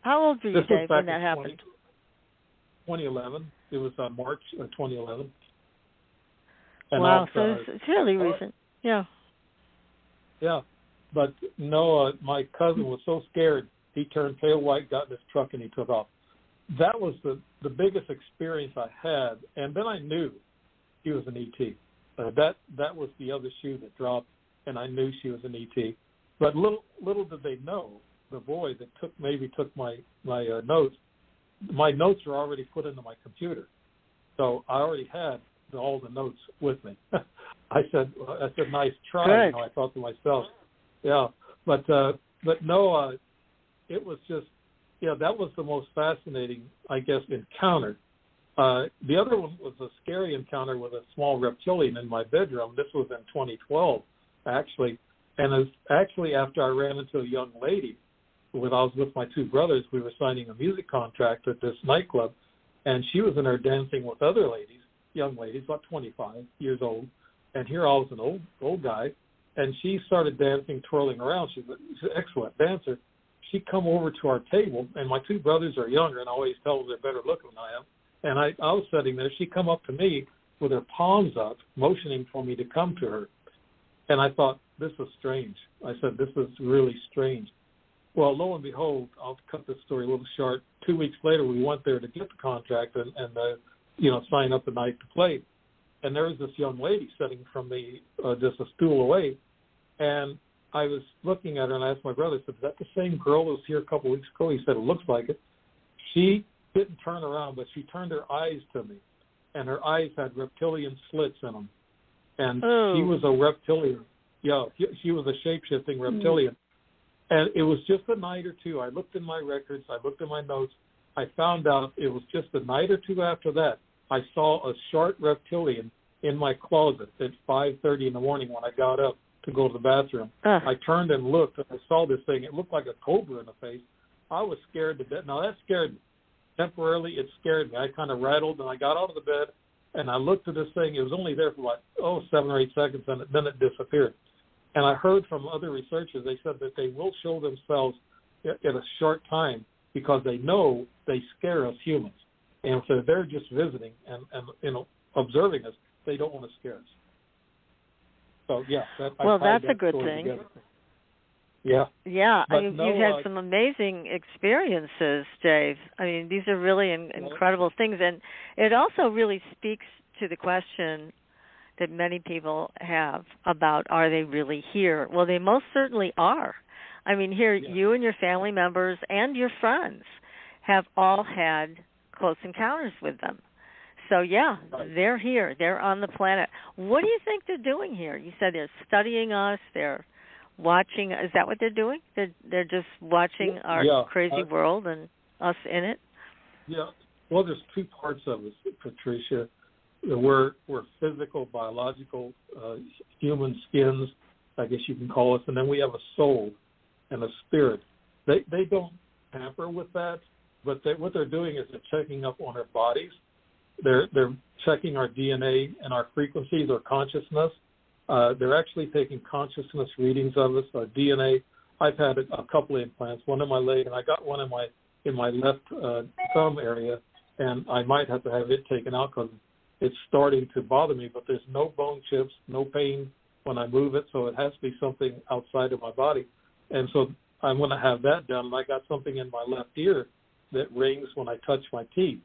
How old were you, Dave, when that happened? 2011. It was March of 2011. And wow, so it's fairly recent. Yeah. Yeah. But no, my cousin was so scared, he turned pale white, got in his truck, and he took off. That was the biggest experience I had. And then I knew she was an E.T. That was the other shoe that dropped, and I knew she was an E.T. But little did they know, the boy that took my notes, my notes were already put into my computer. So I already had all the notes with me. I said, nice try. You know, I thought to myself, yeah. But no, it was just, yeah, that was the most fascinating, I guess, encounter. The other one was a scary encounter with a small reptilian in my bedroom. This was in 2012, actually. And it was actually after I ran into a young lady. When I was with my two brothers, we were signing a music contract at this nightclub, and she was in there dancing with other ladies, young ladies, about 25 years old. And here I was an old guy, and she started dancing, twirling around. She's an excellent dancer. She come over to our table, and my two brothers are younger, and I always tell them they're better looking than I am. And I was sitting there. She come up to me with her palms up, motioning for me to come to her. And I thought, this is strange. I said, this is really strange. Well, lo and behold, I'll cut this story a little short. 2 weeks later, we went there to get the contract and sign up the night to play. And there was this young lady sitting from me just a stool away. And I was looking at her, and I asked my brother, I said, is that the same girl that was here a couple of weeks ago? He said, it looks like it. She didn't turn around, but she turned her eyes to me. And her eyes had reptilian slits in them. And she was a reptilian. Yeah, she was a shape-shifting reptilian. And it was just a night or two. I looked in my records. I looked in my notes. I found out it was just a night or two after that. I saw a short reptilian in my closet at 5:30 in the morning when I got up to go to the bathroom. I turned and looked, and I saw this thing. It looked like a cobra in the face. I was scared to death. Now, that scared me. Temporarily, it scared me. I kind of rattled, and I got out of the bed, and I looked at this thing. It was only there for 7 or 8 seconds, and then it disappeared. And I heard from other researchers, they said that they will show themselves at a short time because they know they scare us humans. And so they're just visiting and observing us. They don't want to scare us. So, yeah. That's a good thing. Together. Yeah. Yeah. You've had some amazing experiences, Dave. I mean, these are really incredible things. And it also really speaks to the question that many people have about, are they really here? Well, they most certainly are. I mean, here, you and your family members and your friends have all had close encounters with them. So, they're here. They're on the planet. What do you think they're doing here? You said they're studying us. They're watching. Is that what they're doing? They're just watching our crazy world and us in it? Yeah. Well, there's two parts of us, Patricia. We're physical, biological, human skins, I guess you can call us, and then we have a soul and a spirit. They don't tamper with that, but what they're doing is they're checking up on our bodies. They're checking our DNA and our frequencies, our consciousness. They're actually taking consciousness readings of us, our DNA. I've had a couple of implants, one in my leg, and I got one in my left thumb area, and I might have to have it taken out because it's starting to bother me, but there's no bone chips, no pain when I move it, so it has to be something outside of my body. And so I'm going to have that done, and I got something in my left ear that rings when I touch my teeth.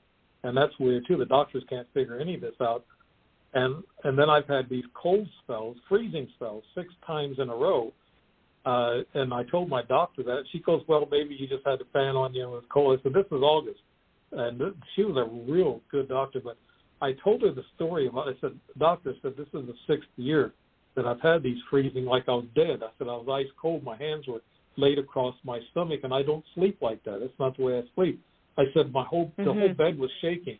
And that's weird, too. The doctors can't figure any of this out. And then I've had these cold spells, freezing spells, 6 times in a row. And I told my doctor that. She goes, well, maybe you just had a fan on you and it was cold. I said, this is August. And she was a real good doctor, but I told her the story about it. I said, the doctor said, this is the 6th year that I've had these freezing like I was dead. I said, I was ice cold. My hands were laid across my stomach, and I don't sleep like that. That's not the way I sleep. I said, the whole bed was shaking,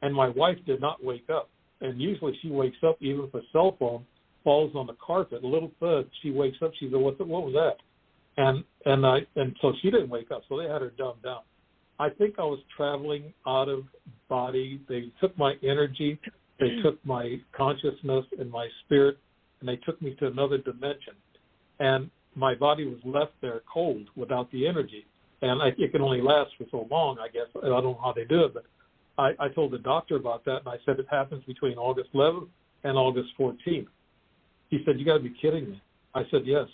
and my wife did not wake up. And usually she wakes up, even if a cell phone falls on the carpet, a little thud, she wakes up, she goes, what was that? And so she didn't wake up, so they had her dumbed down. I think I was traveling out of body. They took my energy, they took my consciousness and my spirit, and they took me to another dimension. And my body was left there cold without the energy. And it can only last for so long, I guess. I don't know how they do it, but I told the doctor about that, and I said it happens between August 11th and August 14th. He said, "You got to be kidding me." I said, "Yes,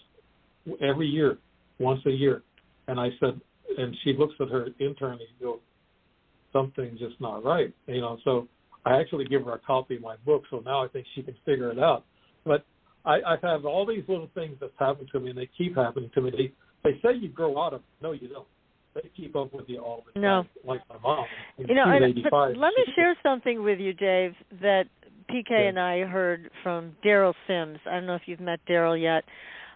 every year, once a year." And I said, and she looks at her intern and she goes, "Something's just not right." So I actually give her a copy of my book, so now I think she can figure it out. But I have all these little things that's happened to me, and they keep happening to me. They say you grow out of them. No, you don't. They keep up with you all the time, no. like my mom. But let me share something with you, Dave, that PK and I heard from Daryl Sims. I don't know if you've met Daryl yet.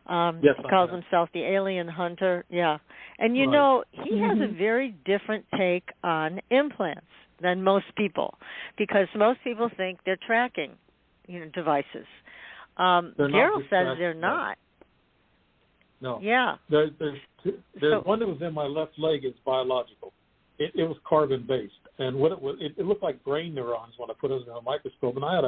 Yes, he calls himself the alien hunter. Yeah. And, you know, he has a very different take on implants than most people, because most people think they're tracking, devices. Daryl says they're not. No. Yeah. There's one that was in my left leg is biological. It was carbon-based. And what it looked like brain neurons when I put it in a microscope. And I had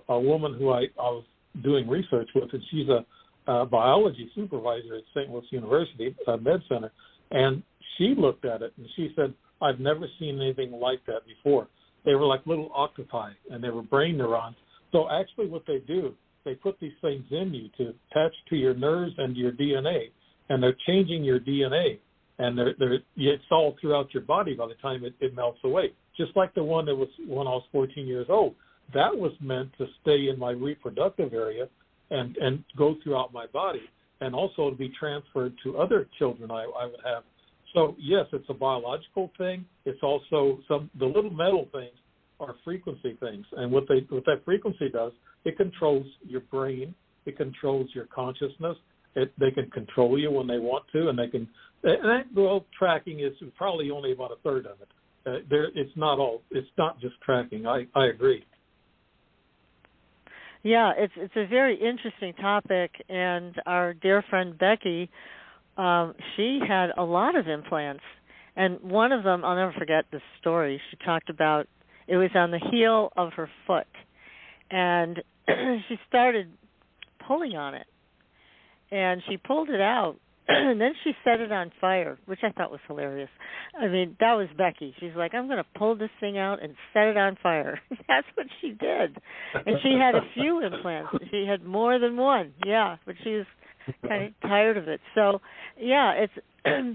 a woman who I was doing research with, and she's a biology supervisor at St. Louis University Med Center. And she looked at it, and she said, "I've never seen anything like that before." They were like little octopi, and they were brain neurons. So actually what they do, they put these things in you to attach to your nerves and your DNA, and they're changing your DNA, and it's all throughout your body by the time it melts away. Just like the one that was when I was 14 years old. That was meant to stay in my reproductive area and go throughout my body, and also to be transferred to other children I would have. So, yes, it's a biological thing. It's also the little metal things are frequency things, and what that frequency does, it controls your brain, it controls your consciousness. They can control you when they want to, and tracking is probably only about a third of it. It's not just tracking. I agree. Yeah, it's a very interesting topic, and our dear friend Becky, she had a lot of implants, and one of them, I'll never forget the story. She talked about it was on the heel of her foot, and she started pulling on it, and she pulled it out, and then she set it on fire, which I thought was hilarious. I mean, that was Becky. She's like, "I'm going to pull this thing out and set it on fire." That's what she did. And she had a few implants. She had more than one, yeah, but she was kind of tired of it. So, yeah, it's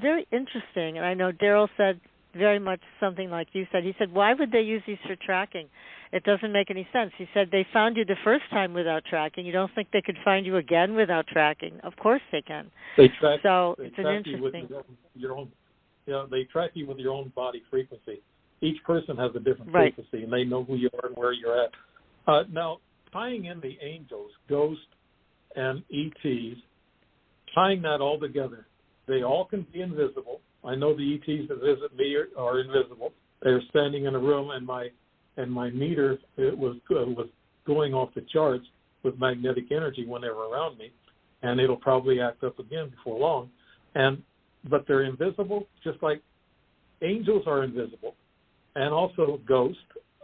very interesting. And I know Daryl said very much something like you said. He said, "Why would they use these for tracking? It doesn't make any sense." He said, "They found you the first time without tracking. You don't think they could find you again without tracking?" Of course they can. They track interesting. You with your own, they track you with your own body frequency. Each person has a different frequency, and they know who you are and where you're at. Now, tying in the angels, ghosts, and ETs, tying that all together, they all can be invisible. I know the ETs that visit me are invisible. They're standing in a room, and my meter was going off the charts with magnetic energy when they were around me, and it'll probably act up again before long. But they're invisible, just like angels are invisible, and also ghosts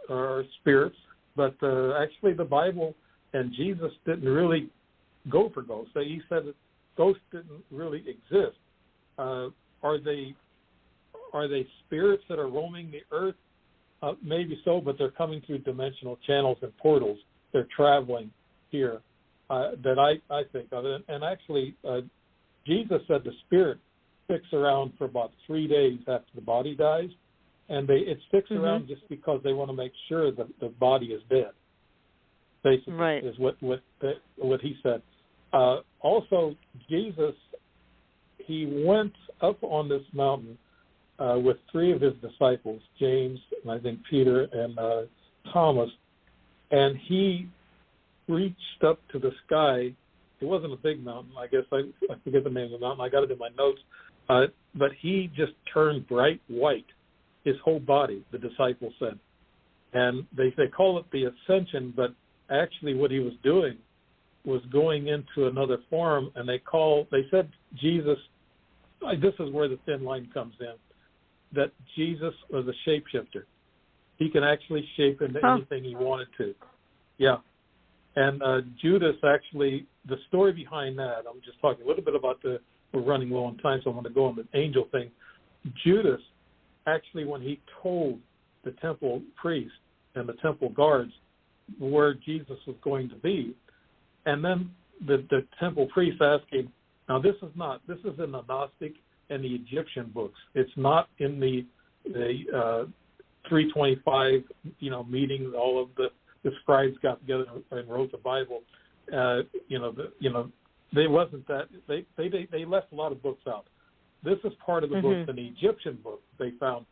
or spirits. But actually, the Bible and Jesus didn't really go for ghosts. He said that ghosts didn't really exist. Are they spirits that are roaming the earth? Maybe so, but they're coming through dimensional channels and portals. They're traveling here that I think of it. And actually, Jesus said the spirit sticks around for about 3 days after the body dies, and it sticks around just because they want to make sure that the body is dead. Basically, is what he said. Also, Jesus, he went up on this mountain with 3 of his disciples, James, and I think Peter and Thomas, and he reached up to the sky. It wasn't a big mountain. I guess I forget the name of the mountain. I got it in my notes. But he just turned bright white, his whole body, the disciples said. And they call it the ascension, but actually what he was doing was going into another form, and they said Jesus this is where the thin line comes in, that Jesus was a shapeshifter. He can actually shape into anything he wanted to. Yeah. And Judas actually, the story behind that, I'm just talking a little bit about we're running low on time, so I'm going to go on the angel thing. Judas, actually, when he told the temple priest and the temple guards where Jesus was going to be, and then the temple priest asked him, now this is in the Gnostic and the Egyptian books. It's not in the 325, meeting. All of the scribes got together and wrote the Bible. They wasn't that. They left a lot of books out. This is part of the books in the Egyptian book they found.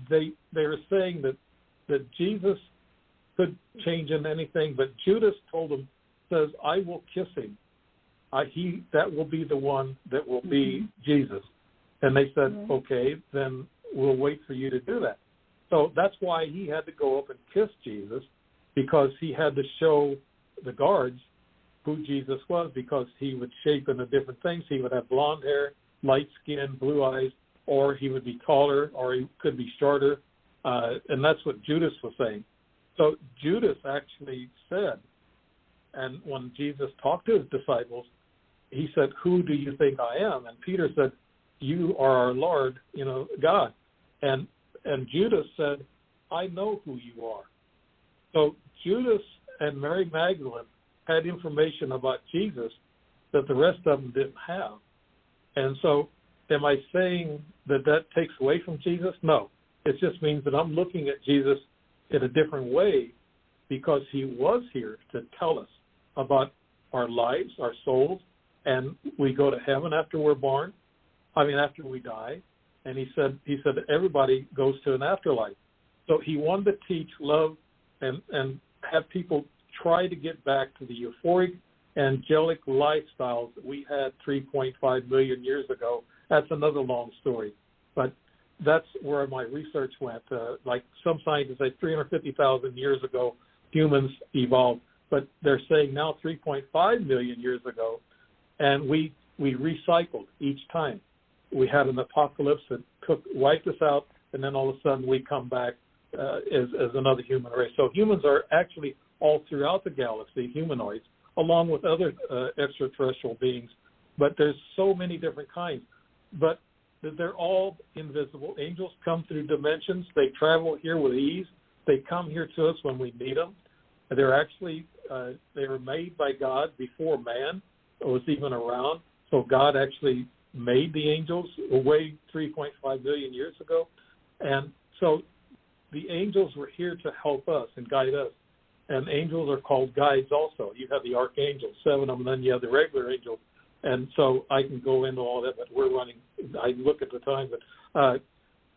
They were saying that Jesus could change into anything, but Judas told him, says, I will kiss him. That will be the one that will be Jesus. And they said, okay, then we'll wait for you to do that. So that's why he had to go up and kiss Jesus, because he had to show the guards who Jesus was, because he would shape into different things. He would have blonde hair, light skin, blue eyes, or he would be taller, or he could be shorter. And that's what Judas was saying. So Judas actually said, and when Jesus talked to his disciples, he said, who do you think I am? And Peter said, you are our Lord, God. And Judas said, I know who you are. So Judas and Mary Magdalene had information about Jesus that the rest of them didn't have. And so am I saying that takes away from Jesus? No. It just means that I'm looking at Jesus in a different way, because he was here to tell us about our lives, our souls, and we go to heaven after we're born. After we die. And he said that everybody goes to an afterlife. So he wanted to teach love and have people try to get back to the euphoric, angelic lifestyles that we had 3.5 million years ago. That's another long story. But that's where my research went. Like some scientists say 350,000 years ago, humans evolved. But they're saying now 3.5 million years ago, and we recycled each time. We had an apocalypse that wiped us out, and then all of a sudden we come back as another human race. So humans are actually all throughout the galaxy, humanoids, along with other extraterrestrial beings. But there's so many different kinds. But they're all invisible. Angels come through dimensions. They travel here with ease. They come here to us when we need them. They're actually, they were made by God before man was even around. So God actually made the angels way 3.5 billion years ago. And so the angels were here to help us and guide us. And angels are called guides also. You have the archangels, 7 of them, and then you have the regular angels. And so I can go into all that, but we're running, I look at the time.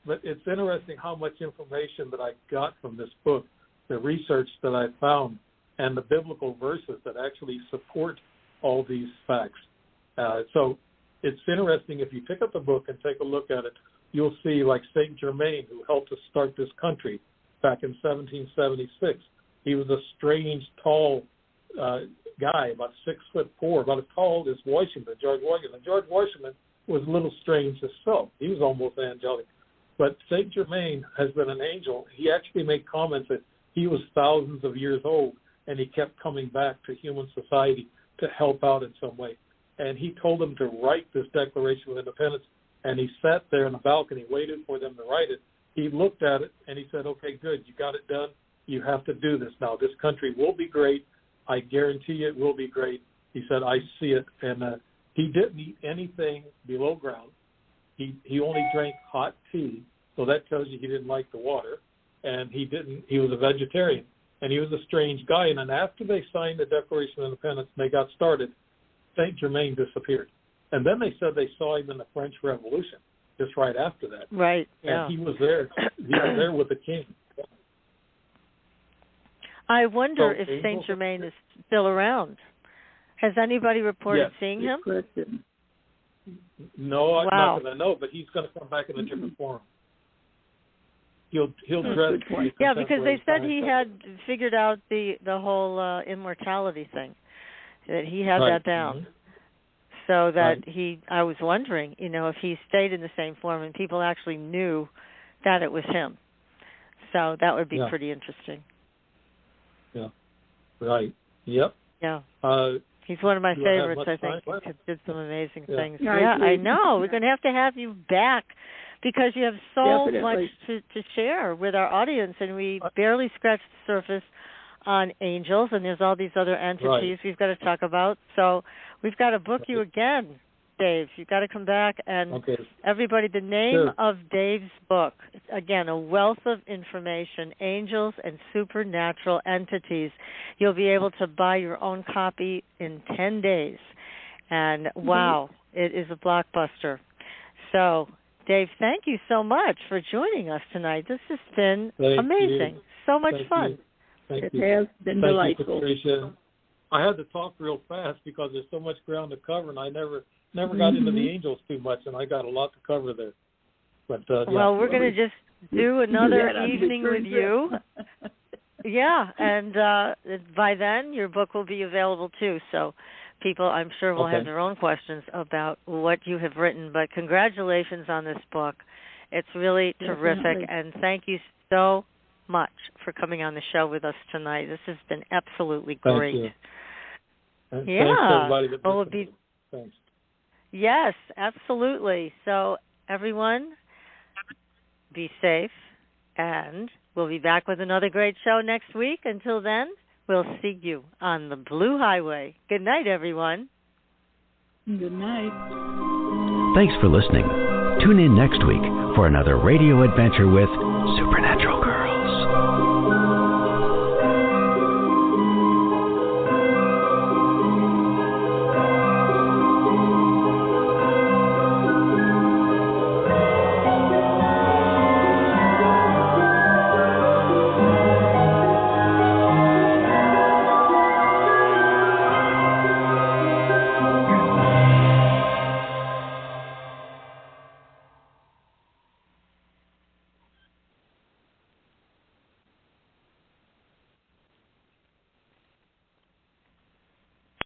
But it's interesting how much information that I got from this book, the research that I found, and the biblical verses that actually support all these facts. So it's interesting, if you pick up the book and take a look at it, you'll see like Saint Germain, who helped us start this country back in 1776. He was a strange, tall guy, about 6'4", about as tall as Washington, George Washington. George Washington was a little strange himself. He was almost angelic. But Saint Germain has been an angel. He actually made comments that he was thousands of years old, and he kept coming back to human society to help out in some way. And he told them to write this Declaration of Independence, and he sat there on the balcony, waited for them to write it. He looked at it, and he said, okay, good, you got it done. You have to do this now. This country will be great. I guarantee you it will be great. He said, I see it. And he didn't eat anything below ground. He only drank hot tea, so that tells you he didn't like the water. And he was a vegetarian. And he was a strange guy. And then after they signed the Declaration of Independence and they got started, Saint Germain disappeared. And then they said they saw him in the French Revolution just right after that. Right, yeah. And he was there. He was there with the king. I wonder if Saint Germain is still around. Has anybody reported seeing him? No, I'm not going to know, but he's going to come back in a different form. He'll dress like because they said he had figured out the whole immortality thing, that he had that down. so that I was wondering, if he stayed in the same form and people actually knew that it was him. So that would be pretty interesting. Yeah. Right. Yep. Yeah. He's one of my favorites, I think. He did some amazing things. Yeah, I know. We're going to have you back because you have so much to share with our audience, and we barely scratched the surface on angels, and there's all these other entities we've got to talk about. So we've got to book you again, Dave. You've got to come back. And everybody, the name of Dave's book, again, A Wealth of Information, Angels and Supernatural Entities. You'll be able to buy your own copy in 10 days. And wow, it is a blockbuster. So, Dave, thank you so much for joining us tonight. This has been amazing. So much fun. Thank you. It has been delightful. Patricia. I had to talk real fast because there's so much ground to cover, and I never got into the angels too much, and I got a lot to cover there. But well, we're going to just do another evening with you. Yeah, and by then your book will be available too. So people, I'm sure, will have their own questions about what you have written. But congratulations on this book. It's really terrific, and thank you so much for coming on the show with us tonight. This has been absolutely great. Thank you. And yeah. Thanks everybody Thanks. Yes, absolutely. So everyone, be safe, and we'll be back with another great show next week. Until then, we'll see you on the Blue Highway. Good night, everyone. Good night. Thanks for listening. Tune in next week for another radio adventure with Supernatural.